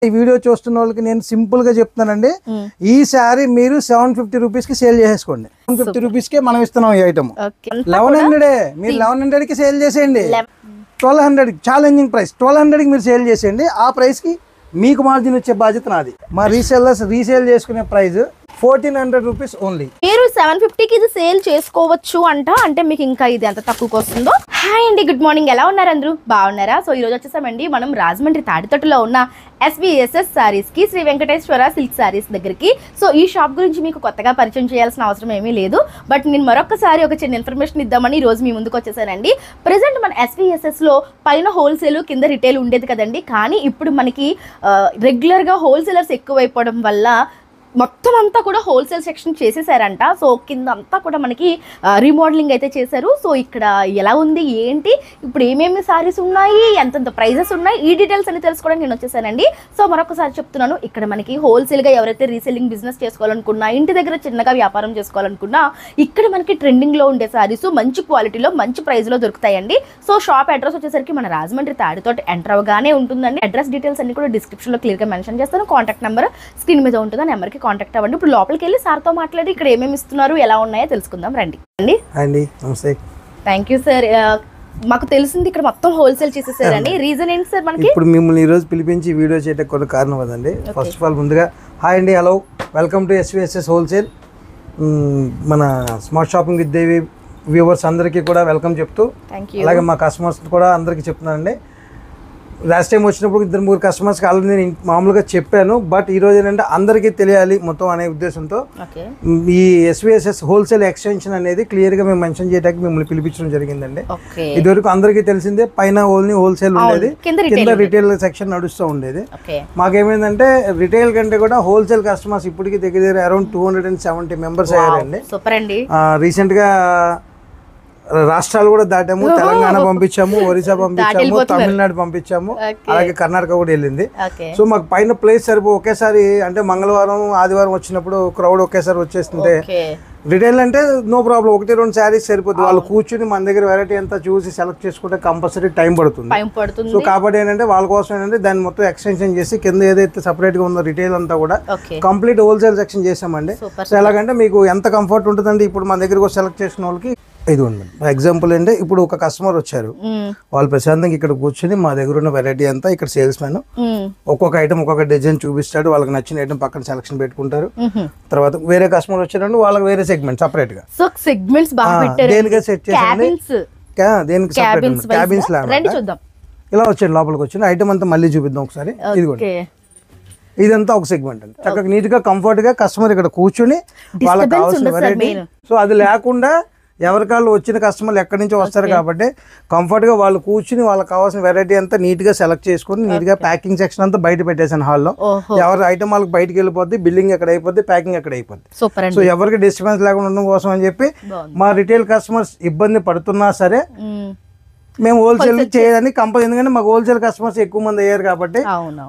ఈ వీడియో చూస్తున్న వాళ్ళకి నేను సింపుల్ గా చెప్తానండి, ఈ శారీ మీరు 750 రూపీస్ కి సేల్ చేసేసుకోండి. 750 రూపీస్ కే మనం ఇస్తున్నాం ఈ ఐటమ్. 1100 మీరు 1100 కి సేల్ చేసేయండి. 1200 ఛాలెంజింగ్ ప్రైస్, 1200 కి మీరు సేల్ చేసేయండి. ఆ ప్రైస్ కి మీకు మార్జిన్ వచ్చే బాధ్యత నాది. మా రీసెల్లర్స్ రీసేల్ చేసుకునే ప్రైస్ 1400 రూపీస్ ఓన్లీ. మీరు 750 కి ఇది సేల్ చేసుకోవచ్చు అంటే మీకు ఇంకా ఇది ఎంత తక్కువకి వస్తుందో. హాయ్ అండి, గుడ్ మార్నింగ్. ఎలా ఉన్నారు అందరూ? బాగున్నారా? సో ఈ రోజు వచ్చేసామండి మనం రాజమండ్రి తాడితోటలో ఉన్న SVSS సారీస్ కి, శ్రీ వెంకటేశ్వర సిల్క్ సారీస్ దగ్గరికి. సో ఈ షాప్ గురించి మీకు కొత్తగా పరిచయం చేయాల్సిన అవసరం ఏమీ లేదు. బట్ నేను మరొకసారి ఒక చిన్న ఇన్ఫర్మేషన్ ఇద్దామని ఈ రోజు మీ ముందుకు వచ్చేసానండి. ప్రెసెంట్ మన SVSS లో పైన హోల్సేల్ కింద రిటైల్ ఉండేది కదండి. కానీ ఇప్పుడు మనకి రెగ్యులర్ గా హోల్సేలర్స్ ఎక్కువైపోవడం వల్ల మొత్తం అంతా కూడా హోల్సేల్ సెక్షన్ చేసేసారంట. సో కింద అంతా కూడా మనకి రీమోడలింగ్ అయితే చేశారు. సో ఇక్కడ ఎలా ఉంది ఏంటి, ఇప్పుడు ఏమేమి సారీస్ ఉన్నాయి, ఎంతెంత ప్రైజెస్ ఉన్నాయి, ఈ డీటెయిల్స్ అన్ని తెలుసుకోవడానికి నేను వచ్చేసానండి. సో మరొకసారి చెప్తున్నాను, ఇక్కడ మనకి హోల్సేల్గా ఎవరైతే రీసెల్లింగ్ బిజినెస్ చేసుకోవాలనుకున్నా, ఇంటి దగ్గర చిన్నగా వ్యాపారం చేసుకోవాలనుకున్నా, ఇక్కడ మనకి ట్రెండింగ్లో ఉండే సారీస్ మంచి క్వాలిటీలో మంచి ప్రైస్లో దొరుకుతాయండి. సో షాప్ అడ్రస్ వచ్చేసరికి మన రాజమండ్రి తాడితోట ఎంటర్ అవగానే ఉంటుందండి. అడ్రస్ డీటెయిల్స్ అన్ని కూడా డిస్క్రిప్షన్లో క్లియర్గా మెన్షన్ చేస్తాను. కాంటాక్ట్ నెంబర్ స్క్రీన్ మీద ఉంటుంది, ఆ నెంబర్కి కాంటాక్ట్ అవ్వండి. ఇప్పుడు లోపలికి వెళ్ళి సార్తో మాట్లాడి ఇక్కడ ఏమేమి ఇస్తున్నారు, ఎలా ఉన్నాయో తెలుసుకుందాం రండి. నమస్తే. Thank you sir. మాకు తెలిసింది ఇక్కడ మొత్తం హోల్సేల్ చేసేసారని. రీజన్ ఏంటి సార్? మనకి ఇప్పుడు మిమ్మల్ని ఈ రోజు పిలిపించి వీడియో చేయడానికి కొన్ని కారణం అదండి. ఫస్ట్ ఆఫ్ ఆల్ ముందుగా హాయ్ అండి, hello, welcome to SVSS wholesale. మన smart shopping with Devi viewers అందరికీ కూడా వెల్కమ్ చెప్తూ, అలాగే మా కస్టమర్స్ కూడా అందరికీ చెప్తున్నానండి. లాస్ట్ టైం వచ్చినప్పుడు 2-3 కస్టమర్స్కి ఆల్రెడీ నేను మామూలుగా చెప్పాను. బట్ ఈ రోజు ఏంటంటే అందరికీ తెలియాలి మొత్తం అనే ఉద్దేశంతో ఈ SVSS హోల్సేల్ ఎక్స్టెన్షన్ అనేది క్లియర్గా మేము మెన్షన్ చేయడానికి మిమ్మల్ని పిలిపించడం జరిగిందండి. ఇదివరకు అందరికీ తెలిసిందే పైన ఓన్లీ హోల్సేల్ ఉండేది, కింద రిటైల్ సెక్షన్ నడుస్తూ ఉండేది. మాకేమైందంటే రిటైల్ కంటే కూడా హోల్సేల్ కస్టమర్స్ ఇప్పటికీ దగ్గర అరౌండ్ 270 మెంబర్స్ అయ్యారండి. రీసెంట్గా రాష్ట్రాలు కూడా దాటాము, తెలంగాణ పంపించాము, ఒరిస్సా పంపించాము, తమిళనాడు పంపించాము, అలాగే కర్ణాటక కూడా వెళ్ళింది. సో మాకు పైన ప్లేస్ ఒకేసారి అంటే మంగళవారం ఆదివారం వచ్చినప్పుడు క్రౌడ్ ఒకేసారి వచ్చేస్తుంటే రిటైల్ అంటే నో ప్రాబ్లం, 1-2 శారీస్ సరిపోతుంది. వాళ్ళు కూర్చుని మన దగ్గర వెరైటీ అంతా చూసి సెలెక్ట్ చేసుకుంటే కంపల్సరీ టైం పడుతుంది. సో కాబట్టి ఏంటంటే వాళ్ళ కోసం ఏంటంటే దాన్ని మొత్తం ఎక్స్టెన్షన్ చేసి కింద ఏదైతే సపరేట్ గా ఉందో రిటైల్ అంతా కూడా కంప్లీట్ హోల్సేల్ సెక్షన్ చేసామండి. సో ఎలాగంటే మీకు ఎంత కంఫర్ట్ ఉంటుందండి, ఇప్పుడు మన దగ్గర సెలెక్ట్ చేసిన వాళ్ళకి ఇది ఉంది. ఎగ్జాంపుల్ అంటే ఇప్పుడు ఒక కస్టమర్ వచ్చారు, వాళ్ళు ప్రశాంతంగా ఇక్కడ కూర్చొని మా దగ్గర ఉన్న వెరైటీ అంతా ఇక్కడ సేల్స్ మ్యాన్ ఒక్కొక్క ఐటమ్ ఒక్కొక్క డిజైన్ చూపిస్తాడు, వాళ్ళకి నచ్చిన ఐటమ్ పక్కన సెలక్షన్ పెట్టుకుంటారు. తర్వాత వేరే కస్టమర్ వచ్చారంటే వాళ్ళకి వేరే సెగ్మెంట్ సపరేట్ గా దేనిగా సెట్ చేసండి, దేనికి క్యాబిన్స్ లాగా ఇలా వచ్చాడు. లోపలికి వచ్చిన ఐటమ్ అంతా మళ్ళీ చూపిద్దాం ఒకసారి. ఇదిగోండి, ఇదంతా ఒక సెగ్మెంట్ అండి. చక్కగా నీట్ గా కంఫర్ట్ గా కస్టమర్ ఇక్కడ కూర్చొని వాళ్ళకి కావాల్సిన వెరైటీ. సో అది లేకుండా ఎవరికాళ్ళు వచ్చిన కస్టమర్లు ఎక్కడి నుంచో వస్తారు కాబట్టి కంఫర్ట్ గా వాళ్ళు కూర్చుని వాళ్ళకి కావాల్సిన వెరైటీ అంతా నీట్ గా సెలెక్ట్ చేసుకుని నీట్ గా ప్యాకింగ్ సెక్షన్ అంతా బయట పెట్టేసాను హాల్లో. ఎవరి ఐటమ్ వాళ్ళకి బయటకి వెళ్ళిపోద్ది, బిల్లింగ్ ఎక్కడ అయిపోద్ది, ప్యాకింగ్ ఎక్కడ అయిపోద్ది. సో ఎవరికి డిస్టర్బెన్స్ లేకుండా ఉండడం కోసం అని చెప్పి మా రిటైల్ కస్టమర్స్ ఇబ్బంది పడుతున్నా సరే మేము హోల్సేల్ చేయడానికి కంపల్సరీ, ఎందుకంటే మాకు హోల్సేల్ కస్టమర్స్ ఎక్కువ మంది అయ్యారు కాబట్టి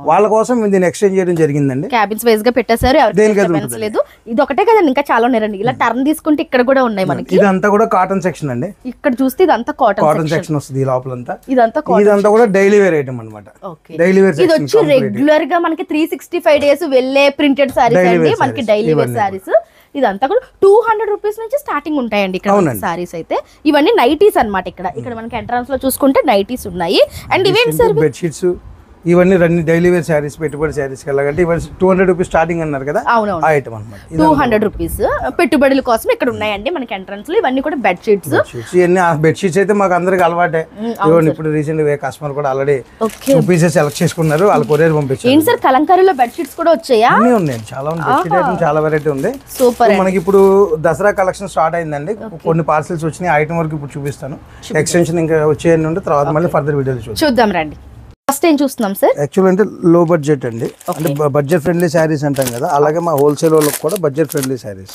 వాళ్ళ కోసం దీన్ని ఎక్స్చేంజ్ చేయడం జరిగిందండి. క్యాబిన్స్ వైజ్ గా పెట్టేశారు, లేదు ఇది ఒకటే కదండి, ఇంకా చాలా ఉన్నాయండి. ఇలా టర్న్ తీసుకుంటే ఇక్కడ కూడా ఉన్నాయి మనకి. ఇదంతా కూడా కాటన్ సెక్షన్ అండి. ఇక్కడ చూస్తే ఇదంతా కాటన్ సెక్షన్ వస్తుంది. ఈ లోపలంతా ఇదంతా కూడా డైలీ వేర్ ఐటమ్ అన్నమాట. డైలీ వేర్ ఇది వచ్చి రెగ్యులర్ గా మనకి 365 డేస్ వెళ్ళే ప్రింటెడ్ సారీస్ అండి, మనకి డైలీ వేర్ సారీస్. ఇదంతా కూడా 200 రూపీస్ నుంచి స్టార్టింగ్ ఉంటాయండి ఇక్కడ సారీస్ అయితే. ఇవన్నీ నైటీస్ అన్నమాట. ఇక్కడ మనకి ఎంట్రన్స్ లో చూసుకుంటే నైటీస్ ఉన్నాయి. అండ్ ఇవేంటి సార్? బెడ్ షీట్స్ ఇవన్నీ రన్ని డైలీ వేర్ శారీస్, పెట్టుబడి శారీస్ వెళ్ళాలంటే ఇవన్నీ 200 రూపీస్ స్టార్టింగ్ అన్నారు కదా, ఆ ఐటమ్ అన్నమాట. 200 రూపీస్ పెట్టుబడుల కోసం ఇక్కడ ఉన్నాయండి మనకి ఎంట్రన్స్ లో. ఇవన్నీ కూడా బెడ్ షీట్స్. ఇవన్నీ బెడ్ షీట్స్ అయితే మాకు అందరికి అలవాటే. ఇప్పుడు రీసెంట్ గా కస్టమర్ కూడా ఆల్రెడీ 2 పీసెస్ సెలెక్ట్ చేసుకున్నారు, వాళ్ళు కొరియర్ పంపించారు. ఏంటి సార్ కలంకారీలో బెడ్ షీట్స్ కూడా వచ్చాయా? అన్ని ఉన్నాయి, చాలా ఉంది. బెడ్ షీట్ ఐటమ్ చాలా వెరైటీ ఉంది. సూపర్. మనకి ఇప్పుడు దసరా కలెక్షన్ స్టార్ట్ అయిందండి, కొన్ని పార్సెల్స్ వచ్చినాయి. ఐటమ్ వరకు ఇప్పుడు చూపిస్తాను, ఎక్స్టెన్షన్ ఇంకా వచ్చేయండి ఉంటే తర్వాత మళ్ళీ ఫర్దర్ వీడియోలు చూద్దాం రండి. ఫస్ట్ ఏం చూస్తున్నాం సార్? యాక్చువల్ అంటే లో బడ్జెట్ అండి, అంటే బడ్జెట్ ఫ్రెండ్లీ శారీస్ అంటాం కదా, అలాగే మా హోల్సేల్ వాళ్ళకి కూడా బడ్జెట్ ఫ్రెండ్లీ శారీస్.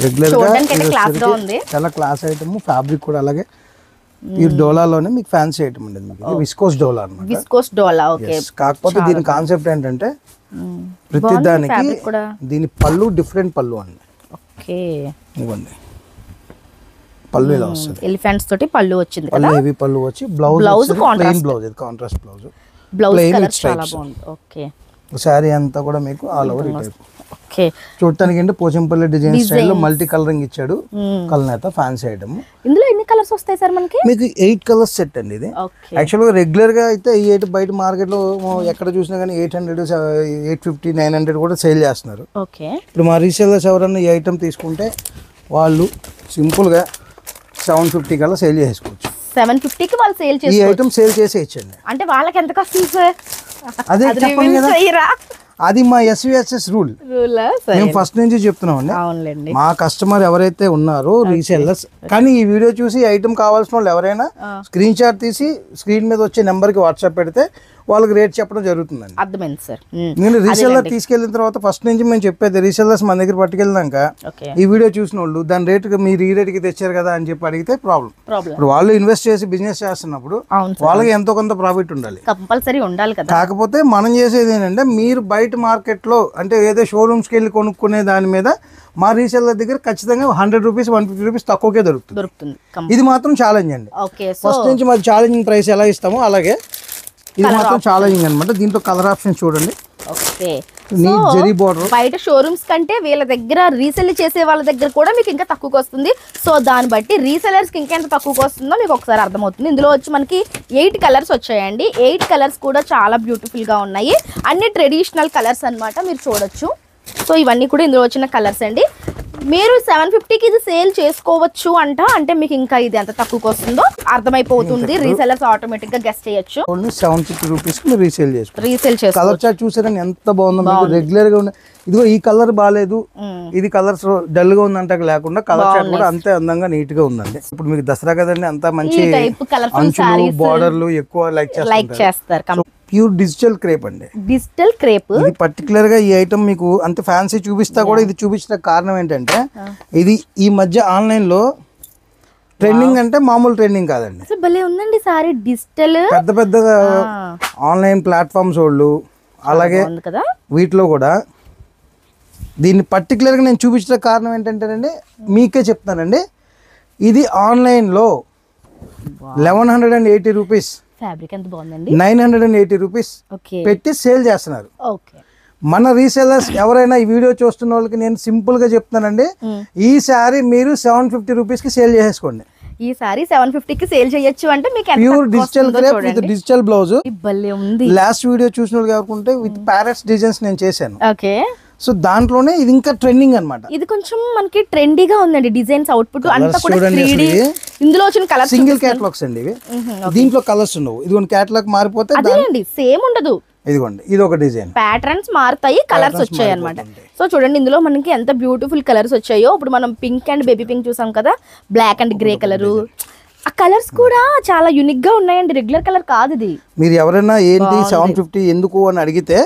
రెగ్యులర్ గా చాలా క్లాస్ ఐటమ్, ఫ్యాబ్రిక్ కూడా అలాగే ఈ డోలాలోనే మీకు ఫ్యాన్సీ ఐటమ్ ఉండేది. మీకు విస్కోస్ డోలా అన్నమాట. విస్కోస్ డోలా, ఓకే. కాకపోతే దీని కాన్సెప్ట్ ఏంటంటే ప్రతి దానికి దీని పళ్ళు డిఫరెంట్ పళ్ళు అండి. ఓకే, ఇవ్వండి పళ్ళు ఇలా వస్తుంది. ఎలిఫెంట్స్ తోటి పళ్ళు వచ్చింది కదా, హెవీ పళ్ళు వచ్చి బ్లౌజ్ ప్లెయిన్ బ్లౌజ్, ఇది కాంట్రాస్ట్ బ్లౌజ్. బ్లౌజ్ కలర్ చాలా బాగుంది. ఓకే, శారీ అంతా కూడా మీకు ఆల్ ఓవర్ ఈ టైప్. ఓకే, చూడటానికి అంటే పోచంపల్లి డిజైన్ స్టైల్లో మల్టీ కలరింగ్ ఇచ్చాడు. కలనేత ఫ్యాన్సీ ఐటమ్. ఇందులో ఎన్ని కలర్స్ వస్తాయి సార్ మనకి? మీకు 8 కలర్స్ సెట్ అండి ఇది. యాక్చువల్గా రెగ్యులర్ గా అయితే ఈ 8 బయట మార్కెట్ లో ఎక్కడ చూసినా కానీ 800, 850, 900 కూడా సేల్ చేస్తున్నారు. ఓకే, ఇప్పుడు మా రీసేలర్స్ ఎవరన్నా ఈ ఐటమ్ తీసుకుంటే వాళ్ళు సింపుల్ గా 750 కల్లా సేల్ చేసుకోవచ్చు. 750కి వాళ్ళు సేల్ ఈ ఐటమ్ సేల్ చేసి ఇచ్చండి. అంటే వాళ్ళకి ఎంత వస్తుంది సార్? అదే చెప్పండి కదా, అది మా ఎస్విఎస్ఎస్ రూల్. మేము ఫస్ట్ నుంచి చెప్తున్నాం అండి. మా కస్టమర్ ఎవరైతే ఉన్నారో రీసేలర్స్, కానీ ఈ వీడియో చూసి ఐటమ్ కావాల్సిన వాళ్ళు ఎవరైనా స్క్రీన్ షాట్ తీసి స్క్రీన్ మీద వచ్చే నెంబర్ కి వాట్సాప్ పెడితే వాళ్ళకి రేట్ చెప్పడం జరుగుతుందండి. అర్థమైంది సార్. నేను రీసెల్లర్ తీసుకెళ్ళిన తర్వాత ఫస్ట్ నుంచి మేము చెప్పేది, రీసెల్లర్స్ మన దగ్గర పట్టుకెళ్ళినాక ఈ వీడియో చూసిన వాళ్ళు దాని రేటుకి మీరు ఈ రేటుకి తెచ్చారు కదా అని చెప్పి అడిగితే ప్రాబ్లం. ఇప్పుడు వాళ్ళు ఇన్వెస్ట్ చేసి బిజినెస్ చేస్తున్నప్పుడు వాళ్ళకి ఎంతో కొంత ప్రాఫిట్ ఉండాలి, కంపల్సరీ ఉండాలి కదా. కాకపోతే మనం చేసేది ఏంటంటే మీరు బయట మార్కెట్లో అంటే ఏదో షోరూమ్స్కి వెళ్ళి కొనుక్కునే దాని మీద మా రీసెల్లర్ దగ్గర ఖచ్చితంగా 100 రూపీస్ 150 రూపీస్ తక్కువకే దొరుకుతుంది. ఇది మాత్రం ఛాలెంజ్ అండి. ఫస్ట్ నుంచి మాది ఛాలెంజింగ్ ప్రైస్ ఎలా ఇస్తామో అలాగే ఇది మాత్రం ఛాలెంజింగ్ అనమాట. దీంట్లో కలర్ ఆప్షన్ చూడండి. ఓకే, జరీ బోర్డర్ బయట షోరూమ్స్ కంటే వీళ్ళ దగ్గర రీసెల్ చేసే వాళ్ళ దగ్గర కూడా మీకు ఇంకా తక్కువకి వస్తుంది. సో దాన్ని బట్టి రీసెలర్స్ కి ఇంకెంత తక్కువకి వస్తుందో మీకు ఒకసారి అర్థమవుతుంది. ఇందులో వచ్చి మనకి 8 కలర్స్ వచ్చాయండి. 8 కలర్స్ కూడా చాలా బ్యూటిఫుల్ గా ఉన్నాయి. అన్ని ట్రెడిషనల్ కలర్స్ అన్నమాట, మీరు చూడొచ్చు. సో ఇవన్నీ కూడా ఇందులో వచ్చిన కలర్స్ అండి. మీరు 750కి ఇది సేల్ చేసుకోవచ్చు అంటే మీకు ఇంకా ఇది ఎంత తక్కువకి వస్తుందో అర్థమైపోతుంది. రీసెలర్స్ ఆటోమేటిక్ గా గెస్ట్ చేయొచ్చు. 750 రూపీస్ రీసేల్ చేసుకోవచ్చు. కలర్ చార్ట్ చూసారని ఎంత బాగుందో. మీకు రెగ్యులర్ గా ఇదిగో ఈ కలర్ బాగాలేదు, ఇది కలర్స్ డల్ గా ఉందంటే లేకుండా కలర్ చార్ట్ కూడా అంతే అందంగా నీట్ గా ఉందండి. ఇప్పుడు మీకు దసరా కదండి, అంత మంచి అంచులు బోర్డర్లు ఎక్కువ లైక్ చేస్తారు. ప్యూర్ డిజిటల్ క్రేప్ అండి. డిజిటల్ క్రేప్ ఇది పర్టికులర్ గా ఈ ఐటమ్ మీకు అంత ఫ్యాన్సీ చూపిస్తా కూడా ఇది చూపించిన కారణం ఏంటంటే ఇది ఈ మధ్య ఆన్లైన్ లో ట్రెండింగ్ అంటే మామూలు ట్రెండింగ్ కాదండి. భలే ఉందండి సారీ. డిజిటల్ పెద్ద పెద్ద ఆన్లైన్ ప్లాట్ఫామ్స్ వాళ్ళు అలాగే వీటిలో కూడా దీన్ని పర్టికులర్గా నేను చూపించిన కారణం ఏంటంటేనండి మీకే చెప్తానండి, ఇది ఆన్లైన్లో 1180 రూపీస్ ఫ్యాబ్రిక్ ఎంత బాగుందండి, 980 రూపీస్ పెట్టి సేల్ చేస్తున్నారు. మన రీసెలర్స్ ఎవరైనా ఈ వీడియో చూస్తున్న వాళ్ళకి నేను సింపుల్ గా చెప్తానండి, ఈ శారీ మీరు 750 రూపీస్ కి సేల్ చేసేసుకోండి. ఈ సారీ 750కి సేల్ చేయొచ్చు అంటే మీకు pure digital crepe with digital blouse. భలే ఉంది. లాస్ట్ వీడియో చూసిన వాళ్ళు కాకుంటే విత్ ప్యారెట్స్ డిజైన్స్ నేను చేశాను. ఓకే, సో దాంట్లోనే ఇది ఇంకా ట్రెండింగ్ అన్నమాట. ఇది కొంచెం మనకి ట్రెండీగా ఉందండి. డిజైన్స్ అవుట్పుట్ అంతా కూడా 3D. ఇందులో వచ్చిన కలర్స్ సింగిల్ క్యాటలాగ్స్ అండి ఇవి. దీంట్లో కలర్స్ ఉండవు. ఇదిగోండి క్యాటలాగ్ మారిపోతే అదేండి సేమ్ ఉండదు. ఇదిగోండి ఇది ఒక డిజైన్, ప్యాటర్న్స్ మారుతాయి, కలర్స్ వచ్చాయి అన్నమాట. సో చూడండి ఇందులో మనకి ఎంత బ్యూటిఫుల్ కలర్స్ వచ్చాయో. ఇప్పుడు మనం పింక్ అండ్ బేబీ పింక్ చూసాం కదా, బ్లాక్ అండ్ గ్రే కలర్. ఆ కలర్స్ కూడా చాలా యూనిక్ గా ఉన్నాయండి. రెగ్యులర్ కలర్ కాదు ఇది. మీరు ఎవరైనా ఏంటి 750 ఎందుకు అని అడిగితే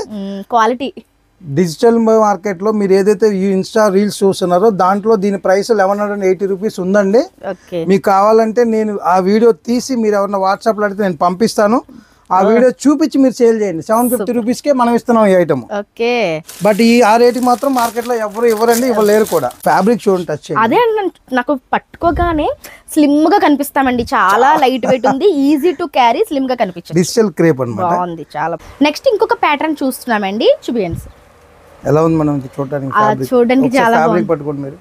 క్వాలిటీ డిజిటల్ మార్కెట్ లో మీరు ఏదైతే ఇన్స్టా రీల్స్ చూస్తున్నారో దాంట్లో దీని ప్రైస్ 1180 రూపీస్ ఉందండి. మీకు కావాలంటే నేను ఆ వీడియో తీసి మీరు ఎవరైనా వాట్సాప్ లో అడిగితే నేను పంపిస్తాను. ఆ వీడియో చూపించి మీరు సేల్ చేయండి. 750 రూపీస్ కే మనం ఇస్తున్నాం ఈ ఐటమ్. బట్ ఈ ఆ రేట్ మాత్రం మార్కెట్ లో ఎవరు ఇవ్వరండి, ఇవ్వలేరు కూడా. ఫ్యాబ్రిక్ చూడండి, టచ్ చేయండి. అదే నాకు పట్టుకోగానే స్లిమ్ గా కనిపిస్తామండి. చాలా లైట్ వెయిట్ ఉంది, ఈజీ టు క్యారీ, స్లిమ్ గా కనిపించింది. డిజిటల్ క్రేప్ అన్నమాట. బాగుంది చాలా. నెక్స్ట్ ఇంకొక ప్యాటర్న్ చూస్తున్నామండి, చూపియండి. ఎలా ఉంది మనం చూడడానికి చాలా ఫ్యాబ్రిక్ పట్టుకోండి మీరు.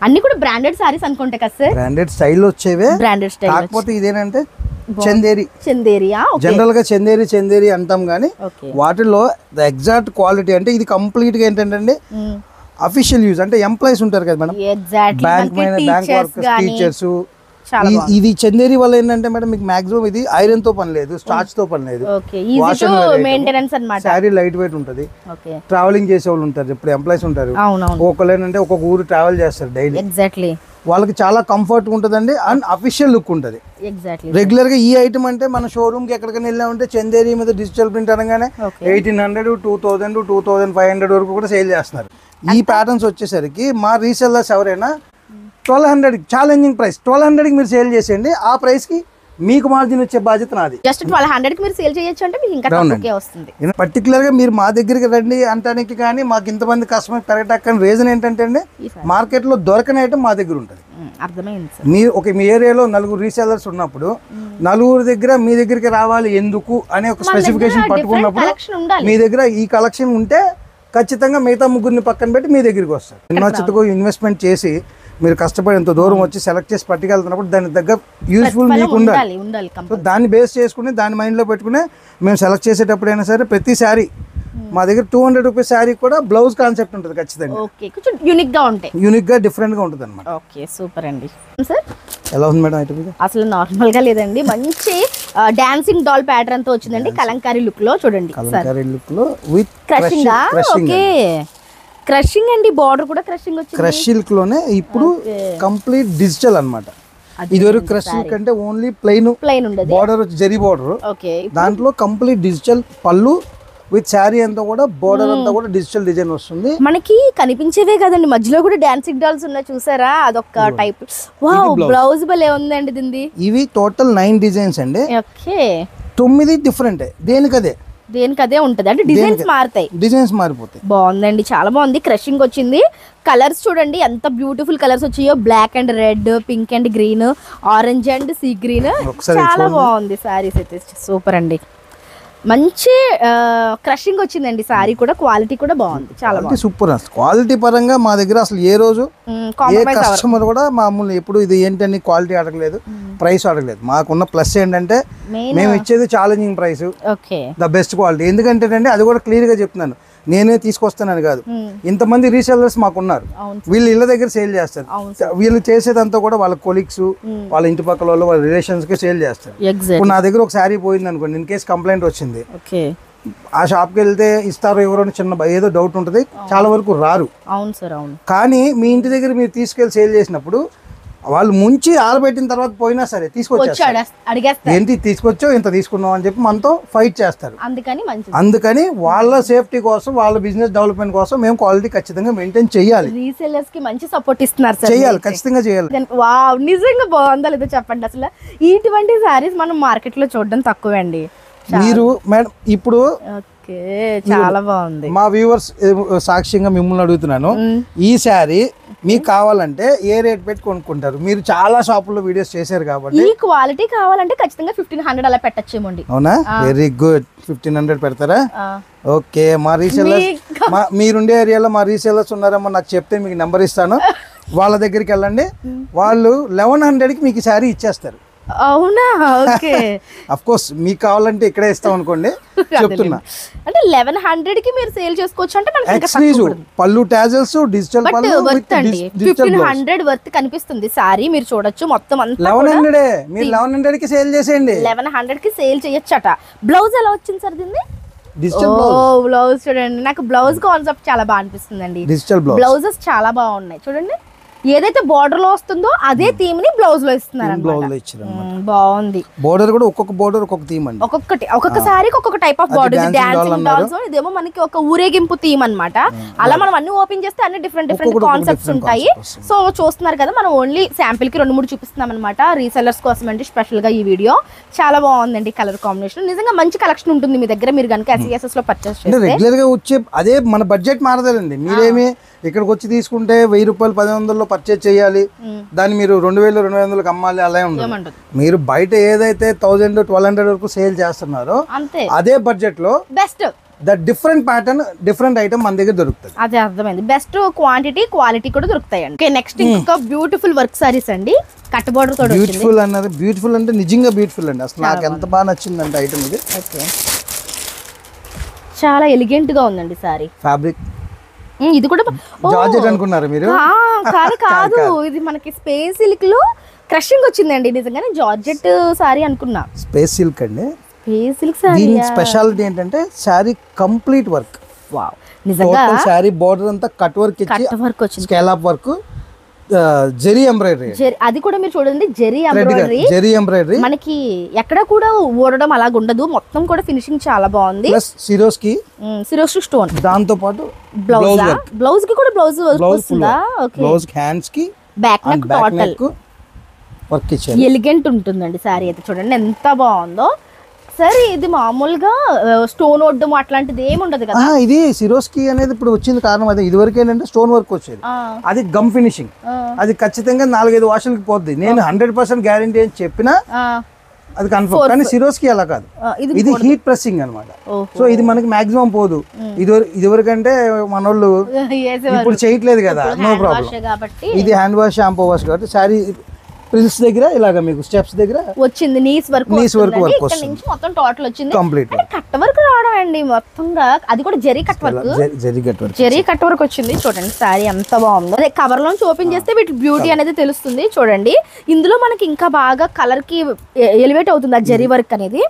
అన్ని కూడా బ్రాండెడ్ సారీస్ అనుకుంటా కదా సార్. బ్రాండెడ్ స్టైల్ వచ్చేవే, బ్రాండెడ్ స్టైల్. కాకపోతే ఇదేనంటే చందేరి. జనరల్ గా చందేరి అంటాం కానీ వాటిలో ద ఎగ్జాక్ట్ క్వాలిటీ అంటే ఇది కంప్లీట్ గా ఏంటంటే అఫీషియల్ యూజ్ అంటే ఎంప్లాయీస్ ఉంటారు కదా మేడం, బ్యాంక్ వర్కర్స్, టీచర్స్. ఇది చందేరి వల్ల ఏంటంటే మేడం మీకు మాక్సిమం ఇది ఐరన్ తో పని లేదు, స్టార్చ్ తో పని లేదు, శారీ లైట్ వెయిట్ ఉంటది. ట్రావెలింగ్ చేసే వాళ్ళు ఉంటారు, ఇప్పుడు ఎంప్లాయీస్ ఉంటారు, ఒకళ్ళు ఏంటంటే ఒక్కొక్క ఊరు ట్రావెల్ చేస్తారు డైలీ. వాళ్ళకి చాలా కంఫర్ట్ ఉంటదండి అండ్ అఫీషియల్ లుక్ ఉంటది. రెగ్యులర్ గా ఈ ఐటమ్ అంటే మన షోరూమ్ కి ఎక్కడికైనా వెళ్ళామంటే చందేరి మీద డిజిటల్ ప్రింట్ అనగానే 1800, 2000, 2500 వరకు కూడా సేల్ చేస్తున్నారు. ఈ ప్యాటర్న్స్ వచ్చేసరికి మా రీసెల్లర్స్ ఎవరైనా 1200 ఛాలెంజింగ్ ప్రైస్ 1200కి మీరు సేల్ చేసేయండి. ఆ ప్రైస్కి మీకు మార్జిన్ వచ్చే బాధ్యత నాది. జస్ట్ 1200 కి మీరు సేల్ చేయొచ్చు అంటే మీకు ఇంకా తక్కువకే వస్తుంది. పర్టికులర్ గా మీరు మా దగ్గరికి రండి అంటానికి కానీ మాకు ఇంతమంది కస్టమర్ పెరగటానికి రీజన్ ఏంటంటే అండి, మార్కెట్ లో దొరకని ఐటమ్ మా దగ్గర ఉంటుంది. అర్థమైంది సార్. మీరు మీ ఏరియాలో 4 రీసెల్లర్స్ ఉన్నప్పుడు 4 దగ్గర మీ దగ్గరికి రావాలి ఎందుకు అనే ఒక స్పెసిఫికేషన్ పట్టుకున్నప్పుడు మీ దగ్గర ఈ కలెక్షన్ ఉంటే ఖచ్చితంగా మిగతా 3 పక్కన పెట్టి మీ దగ్గరికి వస్తారు. ఇన్వెస్ట్కు ఇన్వెస్ట్మెంట్ చేసి మీరు కష్టపడి ఎంత దూరం వచ్చి సెలెక్ట్ చేసి పట్టుకెళ్తున్నప్పుడు దాని దగ్గర యూస్ఫుల్ మీకు ఉండాలి. సో దాన్ని బేస్ చేసుకుని దాన్ని మైండ్లో పెట్టుకుని మేము సెలెక్ట్ చేసేటప్పుడు అయినా సరే ప్రతి శారీ మా దగ్గర 200 రూపీస్ శారీ కూడా బ్లౌజ్ కాన్సెప్ట్ ఉంటుంది ఖచ్చితంగా. ఓకే, కొంచెం యూనిక్ గా ఉంటాయి, యూనిక్ గా డిఫరెంట్ గా ఉంటుంది అనమాట. ఓకే సూపర్ అండి. సార్ ఎలా ఉంది మేడం ఐటమ్? అసలు నార్మల్ గా లేదండి, మంచి డాన్సింగ్ డాల్ ప్యాటర్న్ తో వచ్చిందండి. కలంకారీ లుక్ లో చూడండి, కలంకారీ లుక్ లో విత్ క్రషింగ్. ఓకే, క్రషింగ్ అండి, బార్డర్ కూడా క్రషింగ్ వచ్చింది. క్రష్ సిల్క్ లోనే ఇప్పుడు కంప్లీట్ డిజిటల్ అన్నమాట. ఇదివరకు క్రష్ సిల్క్ అంటే ఓన్లీ ప్లెయిన్ ఉండేది, బార్డర్ వచ్చి జరీ బార్డర్. ఓకే, దాంట్లో కంప్లీట్ డిజిటల్ పళ్ళు విత్ శారీ అంతా కూడా బోర్డర్ అంతా కూడా డిజిటల్ డిజైన్ వస్తుంది. మనకి కనిపించేవే కదండి, మధ్యలో కూడా డాన్సింగ్ డాల్స్ ఉన్నాయి చూసారా, అదొక టైప్. వావ్, బ్లౌజ్ భలే ఉందండి దీనిది. ఇవి టోటల్ 9 డిజైన్స్ అండి. ఓకే, 9 డిఫరెంట్, దేనికదే ఉంటది అంటే డిజైన్స్ మారుతాయి, డిజైన్స్ మారిపోతాయి. బాగుందండి, చాలా బాగుంది. క్రషింగ్ వచ్చింది. కలర్స్ చూడండి ఎంత బ్యూటిఫుల్ కలర్స్ వచ్చాయో, black and red, pink and green, orange and sea green. చాలా బాగుంది సారీస్ అయితే, సూపర్ అండి. మంచి క్రషింగ్ వచ్చిందండి సారీ కూడా, క్వాలిటీ కూడా బాగుంది, చాలా బాగుంది, సూపర్. క్వాలిటీ పరంగా మా దగ్గర అసలు ఏ రోజు ఏ కస్టమర్ కూడా మామూలు ఎప్పుడు ఇది ఏంటని క్వాలిటీ అడగలేదు, ప్రైస్ అడగలేదు. మాకున్న ప్లస్ ఏంటంటే మేము ఇచ్చేది challenging price, the best quality. ఎందుకంటే అది కూడా క్లియర్ గా చెప్తున్నాను, నేనే తీసుకొస్తానని కాదు, ఇంతమంది రీసెల్లర్స్ మాకున్నారు, వీళ్ళు ఇళ్ళ దగ్గర సేల్ చేస్తారు. వీళ్ళు చేసేదంతా కూడా వాళ్ళ కొలీగ్స్, వాళ్ళ ఇంటి పక్కల వాళ్ళు, వాళ్ళ రిలేషన్స్ కి సేల్ చేస్తారు. ఇప్పుడు నా దగ్గర ఒక శారీ పోయింది అనుకోండి, ఇన్ కేసు కంప్లైంట్ వచ్చింది, ఆ షాప్కి వెళ్తే ఇస్తారో ఎవరో చిన్న ఏదో డౌట్ ఉంటుంది, చాలా వరకు రారు. కానీ మీ ఇంటి దగ్గర మీరు తీసుకెళ్లి సేల్ చేసినప్పుడు వాళ్ళు ముంచి ఆరబెట్టిన తర్వాత పోయినా సరే తీసుకొచ్చారు, ఏంటి తీసుకొచ్చో ఇంత తీసుకున్నాం అని చెప్పి మనతో ఫైట్ చేస్తారు. అందుకని వాళ్ళ సేఫ్టీ కోసం, వాళ్ళ బిజినెస్ డెవలప్మెంట్ కోసం మేము క్వాలిటీ ఖచ్చితంగా మెయింటైన్ చేయాలి. రీసెల్లర్స్ కి మంచి సపోర్ట్ ఇస్తున్నారు, చేయాలి, ఖచ్చితంగా చేయాలి. వావ్, నిజంగా బాగుందా లేదో చెప్పండి. అసలు ఇటువంటి సారీస్ మనం మార్కెట్ లో చూడడం తక్కువే అండి. మీరు మేడం ఇప్పుడు చాలా బాగుంది, మా వ్యూవర్స్ సాక్ష్యంగా మిమ్మల్ని అడుగుతున్నాను, ఈ శారీ మీకు కావాలంటే ఏ రేట్ పెట్టి కొనుక్కుంటారు? మీరు చాలా షాపుల్లో వీడియోస్ చేశారు కాబట్టి ఈ క్వాలిటీ కావాలంటే ఖచ్చితంగా 1500 అలా పెట్టచ్చేమోండి. అవునా, వెరీ గుడ్. 1500 పెడతారా? ఓకే. మా రీసెల్లర్స్, మీరుండే ఏరియాలో మా రీసెల్లర్స్ ఉన్నారేమో నాకు చెప్తే మీకు నెంబర్ ఇస్తాను, వాళ్ళ దగ్గరికి వెళ్ళండి, వాళ్ళు 1100కి మీకు శారీ ఇచ్చేస్తారు. అవునా? ఓకే. ఆఫ్ కోర్స్ మీకు కావాలంటే ఇక్కడే ఇస్తాం అనుకోండి, చెప్తున్నా. అంటే 1100కి మీరు సేల్ చేసుకోవచ్చు అంటే మనకి ఎక్స్క్లూజివ్ పళ్ళు, టాజల్స్, డిజిటల్ పళ్ళు విత్ 1500 వర్త్ కనిపిస్తుంది సారీ, మీరు చూడొచ్చు. మొత్తం అంతా 1100 మీరు 1100కి సేల్ చేసేయండి, 1100కి సేల్ చేయొచ్చట. బ్లౌజ్ ఎలా వచ్చింది సార్ దీన్ని? డిజిటల్ బ్లౌజ్ చూడండి, నాకు బ్లౌజ్ కాన్సెప్ట్ చాలా బాగా అనిపిస్తుందండి. డిజిటల్ బ్లౌజెస్ చాలా బాగున్నాయి చూడండి, ఏదైతే బోర్డర్ లో వస్తుందో అదే థీమ్ ని బ్లౌజ్ లో ఇస్తున్నారు. బాగుంది. బోర్డర్ కూడా ఒక్కొక్క బోర్డర్ ఒక్కొక్క థీమ్ అండి, ఒక్కొక్క సారీకి ఒక్కొక్క type of border. Dancing dolls, ఇదేమో మనకి ఒక ఊరేగింపు థీమ్ అన్నమాట. అలా మనం అన్ని ఓపెన్ చేస్తే అన్ని డిఫరెంట్ కాన్సెప్ట్స్ ఉంటాయి. సో చూస్తున్నారు కదా, మనం ఓన్లీ శాంపిల్ కి 2-3 చూపిస్తున్నాం అనమాట, రీసెల్లర్స్ కోసం అండి స్పెషల్ గా ఈ వీడియో. చాలా బాగుందండి కలర్ కాంబినేషన్, నిజంగా మంచి కలెక్షన్ ఉంటుంది మీ దగ్గర. మీరు కనుక SESS లో పర్చేస్ చేస్తే రెగ్యులర్ గా వచ్చే అదే మన బడ్జెట్ మారదండి. మీరేమి ఇక్కడికి వచ్చి తీసుకుంటే 1000 రూపాయలు 1500లో పర్చేజ్ చేయాలి, దాన్ని మీరు 2000-2200కి అమ్మాలి, అలా ఉండదు. మీరు బయట ఏదైతే 1000-1200 వరకు సేల్ చేస్తున్నారో అదే బడ్జెట్ లో best different pattern, different item మన దగ్గర దొరుకుతుంది. అదే అర్థమైంది, బెస్ట్ క్వాంటిటీ, క్వాలిటీ కూడా దొరుకుతాయి అండి. నెక్స్ట్ ఇంకొక బ్యూటిఫుల్ వర్క్ సారీస్ అండి, కట్ బోర్డర్ తో. బ్యూటిఫుల్ అన్నది, బ్యూటిఫుల్ అంటే నిజంగా బ్యూటిఫుల్ అండి. అసలు నాకు ఎంత బాగా నచ్చింది అంటే ఐటమ్ ఇది. చాలా ఎలిగెంట్ గా ఉందండి సారీ. ఫ్యాబ్రిక్ ఇది కూడా జార్జెట్ అనుకున్నారు మీరు? కాదు, ఇది మనకి స్పేస్ సిల్క్ లో క్రషింగ్ వచ్చిందండి. నిజంగానే జార్జెట్ సారీ అనుకున్నా. స్పేస్ సిల్క్ అండి, స్పేస్ సిల్క్ సారీ. దీని స్పెషాలిటీ ఏంటంటే సారీ కంప్లీట్ వర్క్. వావ్, నిజంగా సారీ బోర్డర్ అంతా కట్ వర్క్ ఇచ్చి, కట్ వర్క్ వచ్చింది, స్కేలాప్ వర్క్, జెరీ ఎంబ్రాయిడరీ. అది కూడా మీరు చూడండి, జెరీ ఎంబ్రాయిడరీ. మనకి ఎక్కడ కూడా ఊడడం అలాగ ఉండదు, మొత్తం కూడా ఫినిషింగ్ చాలా బాగుంది. ప్లస్ సిరోస్కి స్టోన్, దాంతో పాటు బ్లౌజ్ కి కూడా బ్లౌజ్ వస్తుందా? ఓకే. బ్లౌజ్ హ్యాండ్స్ కి, బ్యాక్ నెక్, టోటల్ వర్క్ ఇచ్చారు. ఎలిగెంట్ ఉంటుందండి శారీ అయితే, చూడండి ఎంత బాగుందో. సరే ఇది మామూలుగా స్టోన్ వడ్డం అట్లాంటిది ఏమి ఉండదు కదా? ఇది సిరోస్కి అనేది ఇప్పుడు వచ్చింది కారణం అదే. ఇది వరకు ఏంటంటే స్టోన్ వర్క్ వచ్చేది, అది గమ్ ఫినిషింగ్. అది ఖచ్చితంగా 4-5 వాషులకి పోద్ది. నేను 100% గ్యారంటీ అని చెప్పినా అది కన్ఫర్మ్. కానీ సిరోస్కి అలా కాదు, ఇది హీట్ ప్రెస్సింగ్ అనమాట. సో ఇది మనకి మాక్సిమం పోదు. ఇదివరకంటే మన వాళ్ళు ఇప్పుడు చేయట్లేదు కదా, నో ప్రాబ్లం. ఇది హ్యాండ్ వాష్, షాంపూ వాష్ కాబట్టి శారీ ప్రిల్స్ దగ్గర ఇలాగ మీకు స్టెప్స్ దగ్గర వచ్చింది. నీస్ వర్క్ నుంచి మొత్తం టోటల్ వచ్చింది కంప్లీట్. కట్ వర్క్ రావడం అండి మొత్తంగా, అది కూడా zari cut work. Zari cut work వచ్చింది. చూడండి శారీ ఎంత బాగుందో. అదే కవర్ లోంచి ఓపెన్ చేస్తే వీటి బ్యూటీ అనేది తెలుస్తుంది. చూడండి ఇందులో మనకి ఇంకా బాగా కలర్ కి ఎలివేట్ అవుతుంది ఆ జరీ వర్క్ అనేది.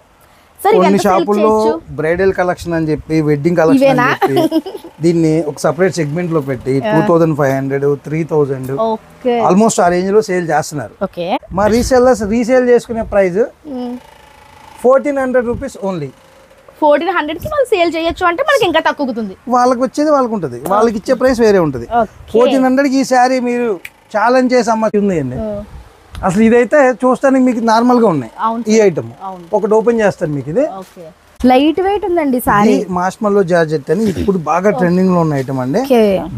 కొన్ని షాపుల్లో బ్రైడల్ కలెక్షన్ అని చెప్పి, వెడ్డింగ్ కలెక్షన్ అని చెప్పి దీన్ని ఒక సెపరేట్ సెగ్మెంట్ లో పెట్టి 2500, 3000 ఆల్మోస్ట్ ఆ రేంజ్ లో సేల్ చేస్తున్నారు. మా రీసేలర్స్ రీసేల్ చేసుకునే ప్రైస్ 1400 రూపీస్ ఓన్లీ. 1400 కి మనం సేల్ చేయొచ్చు అంటే మనకి ఇంకా తక్కువతుంది. వాళ్ళకి వచ్చేది వాళ్ళకి ఉంటుంది, వాళ్ళకి ఇచ్చే ప్రైస్ వేరే ఉంటుంది. 1400 కి ఈ శారీ మీరు ఛాలెంజ్ చేసి అమ్ముతుంది అండి. అసలు ఇదైతే చూస్తానికి మీకు నార్మల్ గా ఉన్నాయి. ఈ ఐటమ్ ఒకటి ఓపెన్ చేస్తాను మీకు. ఇది లైట్ వెయిట్ ఉందండి సారీ. మార్ష్మల్లో జార్జెట్ అని ఇప్పుడు బాగా ట్రెండింగ్ లో ఉన్న ఐటమ్ అండి.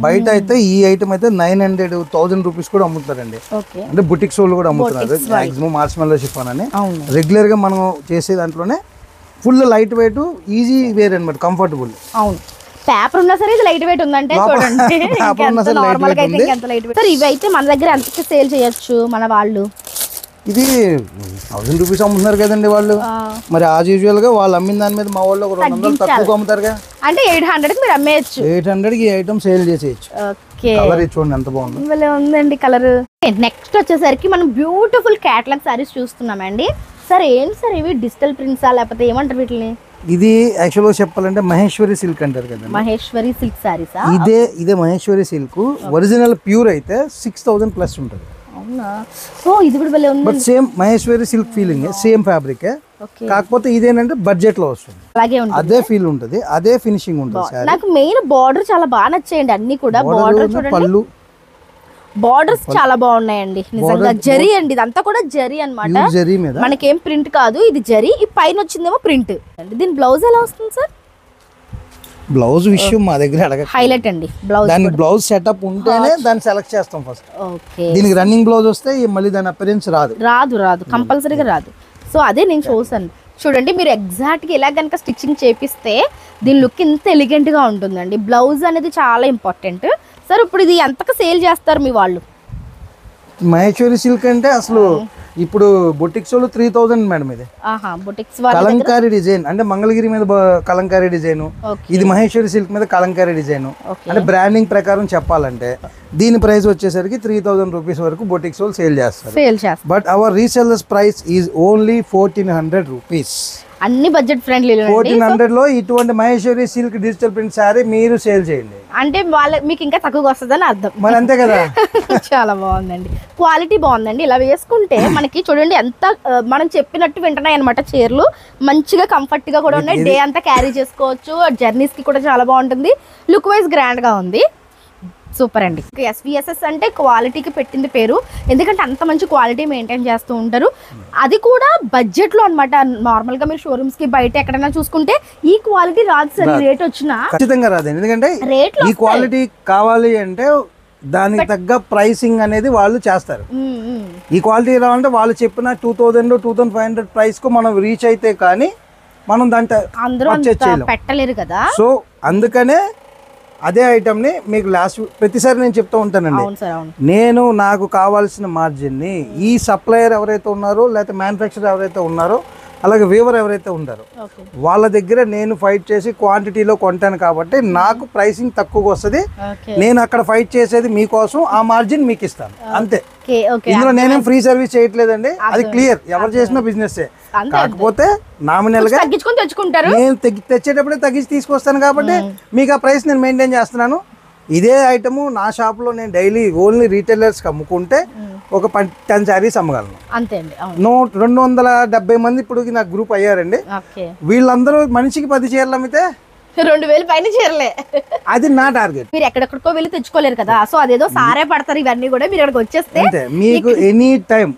బయట అయితే ఈ ఐటమ్ అయితే 900-1000 రూపీస్ కూడా అమ్ముతారండి. అంటే బుటిక్ సోల్ కూడా అమ్ముతున్నారు మాక్సిమం. మార్ష్మల్లో షిఫాన్ అని రెగ్యులర్ గా మనం చేసే దాంట్లోనే full lightweight, easy wear అనమాట, కంఫర్టబుల్. అవును, పేపర్ ఉన్నా సరే ఇది లైట్ వెయిట్ ఉందంటే చూడండి. ఇవి అయితే మన దగ్గర ఎంతకి సేల్ చేయొచ్చు మన వాళ్ళు? ఇది 1000 రూపీస్ అమ్ముతున్నారు కదండి వాళ్ళు. మరి యాజ్ యూజువల్ గా వాళ్ళు అమ్మిన దాని మీద మా వాళ్ళు 200 తక్కువ అమ్ముతారుగా. అంటే 800 కి మీరు అమ్మేయచ్చు. 800 కి ఈ ఐటమ్ సేల్ చేసేయచ్చు. కలర్ చూడండి ఎంత బాగుంది, భలే ఉందండి కలర్. నెక్స్ట్ వచ్చేసరికి మనం బ్యూటిఫుల్ క్యాటలాగ్ సారీస్ చూస్తున్నామండి. సార్ ఏంటి సార్ ఇవి డిజిటల్ ప్రింట్సా లేకపోతే ఏమంటారు వీటిని? ఇది యాక్చువల్ గా చెప్పాలంటే మహేశ్వరి సిల్క్ అంటారు కదా. మహేశ్వరి సిల్క్ సారీసా? ఇదే మహేశ్వరి సిల్క్. ఒరిజినల్ ప్యూర్ అయితే 6000 ప్లస్ ఉంటుంది. అవునా? సో ఇది కూడా భలే ఉంది. But same Maheshwari silk feeling, same fabric. కాకపోతే ఇదేంటంటే బడ్జెట్ లో వస్తుంది, అలాగే ఉంటుంది, అదే ఫీల్ ఉంటుంది, అదే ఫినిషింగ్ ఉంటుంది. నాకు మెయిన్ బార్డర్ చాలా బాగా నచ్చేయండి. అన్ని కూడా బార్డర్ చూడండి, పళ్ళు బార్డర్స్ చాలా బాగున్నాయండి నిజంగా. జరీ అండి, ఇదంతా కూడా జరీ అన్నమాట. మనకేం ప్రింట్ కాదు, ఇది జరీ. ఈ పైన వచ్చిందేమో ప్రింట్. దీని బ్లౌజ్ ఎలా వస్తుంది సార్? బ్లౌజ్ విషయం మా దగ్గర అడగ హైలైట్ అండి. బ్లౌజ్ దాని బ్లౌజ్ సెటప్ ఉంటేనే దాన్ని సెలెక్ట్ చేస్తాం ఫస్ట్. ఓకే, దీనికి రన్నింగ్ బ్లౌజ్ వస్తే మళ్ళీ దాని అపిరెన్స్ రాదు కంపల్సరీగా రాదు. సో అదే నేను చూసాను. చూడండి మీరు ఎగ్జాక్ట్ గా ఇలా కనుక స్టిచ్చింగ్ చేపిస్తే దీని లుక్ ఇంత ఎలిగెంట్ గా ఉంటుందండి. బ్లౌజ్ అనేది చాలా ఇంపార్టెంట్. సార్ ఇప్పుడు ఇది ఎంతకు సేల్ చేస్తారు మీ వాళ్ళు? మహేశ్వరి సిల్క్ అంటే అసలు ఇప్పుడు బొటిక్స్ 3000 మేడం. ఇది కలంకారీ డిజైన్ అంటే మంగళగిరి మీద కలంకారీ డిజైన్, ఇది మహేశ్వరి సిల్క్ మీద కలంకారీ డిజైన్. అంటే బ్రాండింగ్ ప్రకారం చెప్పాలంటే దీని ప్రైస్ వచ్చేసరికి 3000 రూపీస్ వరకు బొటిక్స్ వాళ్ళు సేల్ చేస్తారు. But our resellers price is only 1400 rupees. అన్ని బడ్జెట్ ఫ్రెండ్లీ. 1400 లో ఇటువంటి Maheshwari silk digital print sorry మీరు సేల్ చేయండి అంటే మీకు ఇంకా తక్కువగా వస్తుందని అర్థం. మరి అంతే కదా. చాలా బాగుందండి, క్వాలిటీ బాగుందండి. ఇలా వేసుకుంటే మనకి చూడండి ఎంత మనం చెప్పినట్టు వింటున్నాయి అనమాట. చీరలు మంచిగా కంఫర్ట్ గా కూడా ఉన్నాయి. డే అంతా క్యారీ చేసుకోవచ్చు. జర్నీస్ కి కూడా చాలా బాగుంటుంది. లుక్ వైజ్ గ్రాండ్ గా ఉంది. సూపర్ అండి. ఎస్విఎస్ఎస్ అంటే క్వాలిటీకి పెట్టింది పేరు, ఎందుకంటే అంత మంచి క్వాలిటీ మెయింటైన్ చేస్తూ ఉంటారు. అది కూడా బడ్జెట్ లో అనమాట. నార్మల్ గా మీరు షోరూమ్స్ కి బయట ఎక్కడైనా చూసుకుంటే ఈ క్వాలిటీ రాదు సార్. రేట్ వచ్చినా ఖచ్చితంగా రాదు, ఎందుకంటే ఈ క్వాలిటీ కావాలి అంటే దానికి తగ్గ ప్రైసింగ్ అనేది వాళ్ళు చేస్తారు. ఈ క్వాలిటీ రావాలంటే వాళ్ళు చెప్పిన 2000-2500 ప్రైస్ కు మనం రీచ్ అయితే కానీ మనం దాంట్లో పెట్టలేరు కదా. సో అందుకనే అదే ఐటమ్ని మీకు లాస్ట్ ప్రతిసారి నేను చెప్తూ ఉంటానండి. నేను నాకు కావాల్సిన మార్జిన్ని ఈ సప్లయర్ ఎవరైతే ఉన్నారో లేకపోతే మ్యానుఫ్యాక్చరర్ ఎవరైతే ఉన్నారో అలాగే వీవర్ ఎవరైతే ఉంటారో వాళ్ళ దగ్గర నేను ఫైట్ చేసి క్వాంటిటీలో కొంటాను కాబట్టి నాకు ప్రైసింగ్ తక్కువగా వస్తుంది. నేను అక్కడ ఫైట్ చేసేది మీకోసం, ఆ మార్జిన్ మీకు ఇస్తాను అంతే. ఇందులో నేనేం ఫ్రీ సర్వీస్ చేయట్లేదండి, అది క్లియర్. ఎవరు చేసిన బిజినెస్. కాకపోతే నామినల్ గా నేను తెచ్చేటప్పుడే తగ్గించి తీసుకొస్తాను కాబట్టి మీకు ఆ ప్రైస్ నేను మెయింటైన్ చేస్తున్నాను. ఇదే ఐటమ్ నా షాప్ లో నేను డైలీ ఓన్లీ రీటైలర్స్ అమ్ముకుంటే ఒక 10 శారీస్ అమ్మగలను. 270 మంది ఇప్పుడు నాకు గ్రూప్ అయ్యారండి. వీళ్ళందరూ మనిషికి 10 చీరలు అమ్మితే 2000 పైన చీరలే. అది నా టార్గెట్. మీరు ఎక్కడెక్కడికో వెళ్ళి తెచ్చుకోలేరు కదా. సో అదేదో సారే పడతారు. ఇవన్నీ కూడా మీరు ఇక్కడికి వచ్చేస్తే మీకు ఎనీ టైం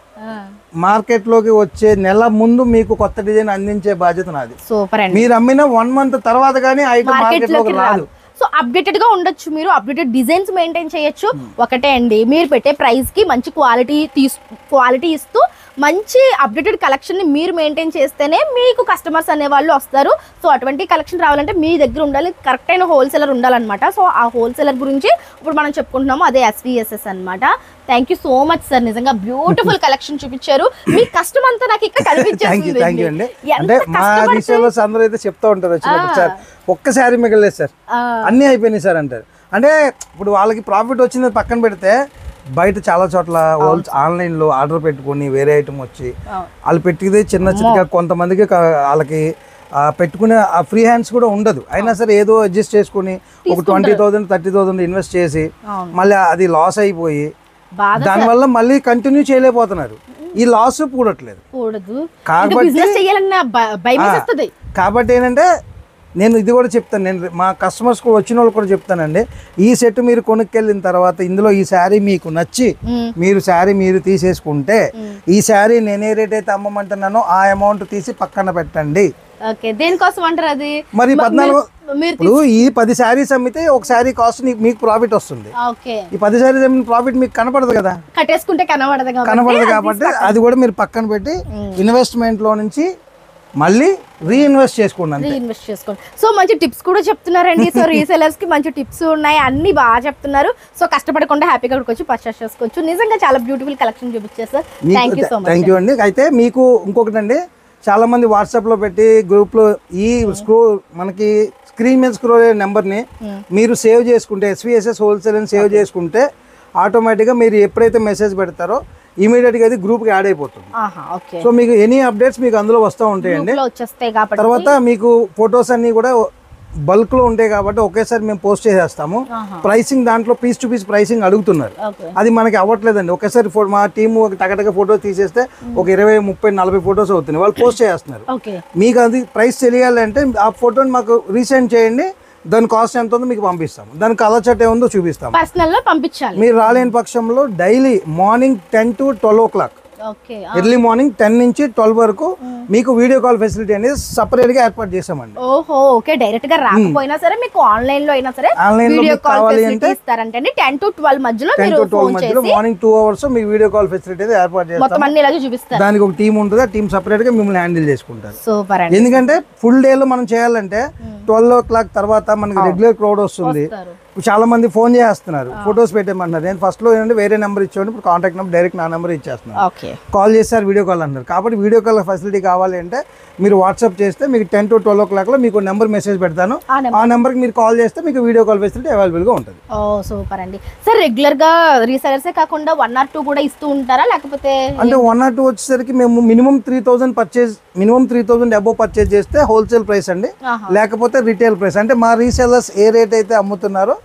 మార్కెట్లోకి వచ్చే నెల ముందు మీకు కొత్త డిజైన్ అందించే బాధ్యత నాది. సూపర్ అండి. మీరు అమ్మిన 1 month తర్వాత కానీ ఐటమ్ మార్కెట్లోకి రాదు. సో అప్డేటెడ్ గా ఉండొచ్చు, మీరు అప్డేటెడ్ డిజైన్స్ మెయింటైన్ చేయొచ్చు. ఒకటే అండి, మీరు పెట్టే ప్రైస్ కి మంచి క్వాలిటీ ఇస్తూ మంచి అప్డేటెడ్ కలెక్షన్ ని మీరు మెయింటైన్ చేస్తేనే మీకు కస్టమర్స్ అనే వాళ్ళు వస్తారు. సో అటువంటి కలెక్షన్ రావాలంటే మీ దగ్గర ఉండాలి, కరెక్ట్ అయిన హోల్సేలర్ ఉండాలన్నమాట. సో ఆ హోల్సేలర్ గురించి ఇప్పుడు మనం చెప్పుకుంటున్నాము, అదే SVSS అన్నమాట. Thank you so much sir, నిజంగా బ్యూటిఫుల్ కలెక్షన్ చూపించారు. మీ కష్టం అంతా నాకు ఇక్కడ కనిపించేస్తుంది. థ్యాంక్ యూ అండి. అంటే మా రీసేలర్స్ అందరూ అయితే చెప్తా ఉంటారు సార్, ఒక్కసారి మిగలేదు సార్, అన్నీ అయిపోయినాయి సార్ అంటారు. అంటే ఇప్పుడు వాళ్ళకి ప్రాఫిట్ వచ్చింది పక్కన పెడితే, బయట చాలా చోట్ల ఆన్లైన్లో ఆర్డర్ పెట్టుకొని వేరే ఐటమ్ వచ్చి వాళ్ళు పెట్టింది చిన్న కొంతమందికి వాళ్ళకి పెట్టుకునే ఆ ఫ్రీ హ్యాండ్స్ కూడా ఉండదు. అయినా సరే ఏదో అడ్జస్ట్ చేసుకుని ఒక 20,000 30,000 ఇన్వెస్ట్ చేసి మళ్ళీ అది లాస్ అయిపోయి దానివల్ల మళ్ళీ కంటిన్యూ చేయలేకపోతున్నారు. ఈ లాస్ కూడట్లేదు. కాబట్టి ఏంటంటే నేను ఇది కూడా చెప్తాను, నేను మా కస్టమర్స్ కూడా వచ్చిన వాళ్ళు కూడా చెప్తానండి, ఈ సెట్ మీరు కొనుక్కెళ్ళిన తర్వాత ఇందులో ఈ శారీ మీకు నచ్చి మీరు శారీ మీరు తీసేసుకుంటే ఈ శారీ నేను ఏ రేట్ అయితే అమ్మమంటున్నానో ఆ అమౌంట్ తీసి పక్కన పెట్టండి. దేనికోసం అంటారు అది? మరి 14 ఇప్పుడు ఈ 10 శారీస్ అమ్మితే ఒక శారీ కాస్ట్ మీకు ప్రాఫిట్ వస్తుంది. ఈ 10 శారీస్ అమ్మిన ప్రాఫిట్ మీకు కనపడదు కదా, కట్టేసుకుంటే కనపడదు. కాబట్టి అది కూడా మీరు పక్కన పెట్టి ఇన్వెస్ట్మెంట్ లో నుంచి మళ్ళీ రీఇన్వెస్ట్ చేసుకోండి. సో మంచి టిప్స్ కూడా చెప్తున్నారండి. సో రీసెలర్స్ కి మంచి టిప్స్ ఉన్నాయి, అన్ని బాగా చెప్తున్నారు. సో కష్టపడకుండా హ్యాపీగా వచ్చి పర్చేస్ చేసుకోవచ్చు. నిజంగా చాలా బ్యూటిఫుల్ కలెక్షన్ చూపించారు sir. Thank you so much. Thank you అండి. అయితే మీకు ఇంకొకటి అండి, చాలా మంది వాట్సాప్ లో పెట్టి గ్రూప్ లో ఈ మనకి స్క్రీన్ మీద స్క్రోల్ అయ్యే నెంబర్ ని మీరు సేవ్ చేసుకుంటే, SVSS హోల్సేల్ అని సేవ్ చేసుకుంటే ఆటోమేటిక్ గా మీరు ఎప్పుడైతే మెసేజ్ పెడతారో ఇమీడియట్ గా అది గ్రూప్ కి యాడ్ అయిపోతుంది. సో మీకు ఎనీ అప్డేట్స్ మీకు అందులో వస్తూ ఉంటాయండి. తర్వాత మీకు ఫొటోస్ అన్ని కూడా బల్క్ లో ఉంటాయి కాబట్టి ఒకేసారి మేము పోస్ట్ చేసేస్తాము. ప్రైసింగ్ దాంట్లో పీస్ టు పీస్ ప్రైసింగ్ అడుగుతున్నారు, అది మనకి అవ్వట్లేదండి. ఒకేసారి మా టీము టగటగా ఫోటోస్ తీసేస్తే ఒక 20, 30, 40 ఫొటోస్ అవుతున్నాయి, వాళ్ళు పోస్ట్ చేస్తున్నారు. మీకు అది ప్రైస్ తెలియాలంటే ఆ ఫోటోని మాకు రీసెండ్ చేయండి, దాని కాస్ట్ ఎంత ఉందో మీకు పంపిస్తాం, దాని కలర్ చార్ట్ ఏముందో చూపిస్తాం. పర్సనల్ గా పంపించాలి. మీరు రాలేని పక్షంలో daily morning 10 to 12 o'clock, early morning 10 నుంచి 12 వరకు మీకు వీడియో కాల్ ఫెసిలిటీ అనేది సపరేట్ గా ఏర్పాటు చేసామండి. ఓహో, ఓకే. డైరెక్ట్ గా రాకపోయినా సరే మీకు ఆన్లైన్ లో అయినా సరే వీడియో కాల్ ఫెసిలిటీ ఇస్తారంటే 10 to 12 మధ్యలో మీరు ఫోన్ చేసి మార్నింగ్ 2 hours మీకు వీడియో కాల్ ఫెసిలిటీ అనేది ఏర్పాటు చేస్తాం. మొత్తం అన్ని ఇలాగే చూపిస్తారు. దానికి ఒక టీం ఉంటుంది, ఆ టీం సపరేట్ గా మిమ్మల్ని హ్యాండిల్ చేసుకుంటారు. సూపర్ అండి. ఎందుకంటే ఫుల్ డే లో మనం చేయాలంటే 12 o'clock తర్వాత మనకి రెగ్యులర్ క్రౌడ్ వస్తుంది. చాలా మంది ఫోన్ చేస్తున్నారు, ఫొటోస్ పెట్టేయమంటున్నారు. నేను ఫస్ట్ లో ఏంటంటే వేరే నెంబర్ ఇచ్చేవాడిని, ఇప్పుడు కాంటాక్ట్ నెంబర్ డైరెక్ట్ నా నెంబర్ ఇచ్చేస్తున్నాను. కాల్ చేస్తారు, వీడియో కాల్ అంటారు. కాబట్టి వీడియో కాల్ ఫెసిలిటీ కావాలి అంటే మీరు వాట్సాప్ చేస్తే మీకు 10 to 12 o'clock లో మీకు నెంబర్ మెసేజ్ పెడతాను, ఆ నెంబర్ కి మీరు కాల్ చేస్తే మీకు వీడియో కాల్ ఫెసిలిటీ అవైలబుల్ గా ఉంటుంది. ఓ సూపర్ అండి. సార్ రెగ్యులర్ గా రీసెలర్సే కాకుండా 1 or 2 కూడా ఇస్తూ ఉంటారా, లేకపోతే? అంటే 1 or 2 వచ్చేసరికి మేము మినిమం 3,000 అబోవ్ పర్చేజ్ చేస్తే హోల్సేల్ ప్రైస్ అండి, లేకపోతే రిటైల్ ప్రైస్. అంటే మా రీసెలర్స్ ఏ రేట్ అయితే అమ్ముతున్నారో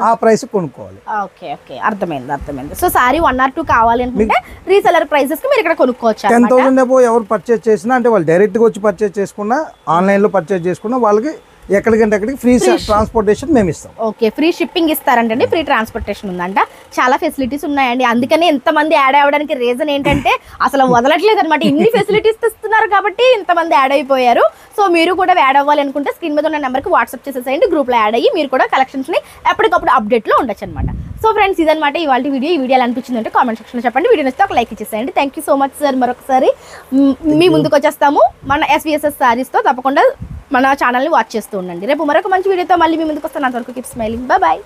ఆ ప్రైస్ కొనుక్కోవాలి. ఓకే ఓకే, అర్థమైంది. సో సారీ 1 or 2 కావాలి అనుకుంటే రీసెలర్ ప్రైసెస్ కి మీరు ఇక్కడ కొనుక్కోవచ్చు. 10,000 అబోవ్ ఎవరు పర్చేజ్ చేసినా, అంటే వాళ్ళు డైరెక్ట్ గా వచ్చి పర్చేజ్ చేసుకున్నా, ఆన్లైన్ లో పర్చేజ్ చేసుకున్నా వాళ్ళకి ఎక్కడికంటే అక్కడికి ఫ్రీ ట్రాన్స్పోర్టేషన్ మేము ఇస్తాం. ఓకే, ఫ్రీ షిప్పింగ్ ఇస్తారంటండి, ఫ్రీ ట్రాన్స్పోర్టేషన్ ఉందంట. చాలా ఫెసిలిటీస్ ఉన్నాయండి. అందుకనే ఎంతమంది యాడ్ అవ్వడానికి రీజన్ ఏంటంటే అసలు వదలట్లేదు అనమాట. ఇన్ని ఫెసిలిటీస్ ఇస్తున్నారు కాబట్టి ఇంతమంది యాడ్ అయిపోయారు. సో మీరు కూడా యాడ్ అవ్వాలి అనుకుంటే స్క్రీన్ మీద ఉన్న నెంబర్కి వాట్సాప్ చేసేసేయండి, గ్రూప్లో యాడ్ అయ్యి మీరు కూడా కలెక్షన్స్ని ఎప్పటికప్పుడు అప్డేట్లో ఉండొచ్చు అనమాట. సో ఫ్రెండ్స్, ఇదనమాట ఇవాళ వీడియో. ఈ వీడియో ఎలా అనిపించింది అంటే కామెంట్ సెక్షన్లో చెప్పండి. వీడియో నచ్చితే ఒక లైక్ ఇచ్చేసేయండి. Thank you so much sir. మరొకసారి మీ ముందుకు వచ్చేస్తాము మన SVSS సారీస్తో. తప్పకుండా మన ఛానల్ని వాచ్ చేస్తూ ఉండండి. రేపు మరొక మంచి వీడియోతో మళ్ళీ మీ ముందుకు వస్తాను. అంతవరకు కీప్ స్మైలింగ్. బాయ్.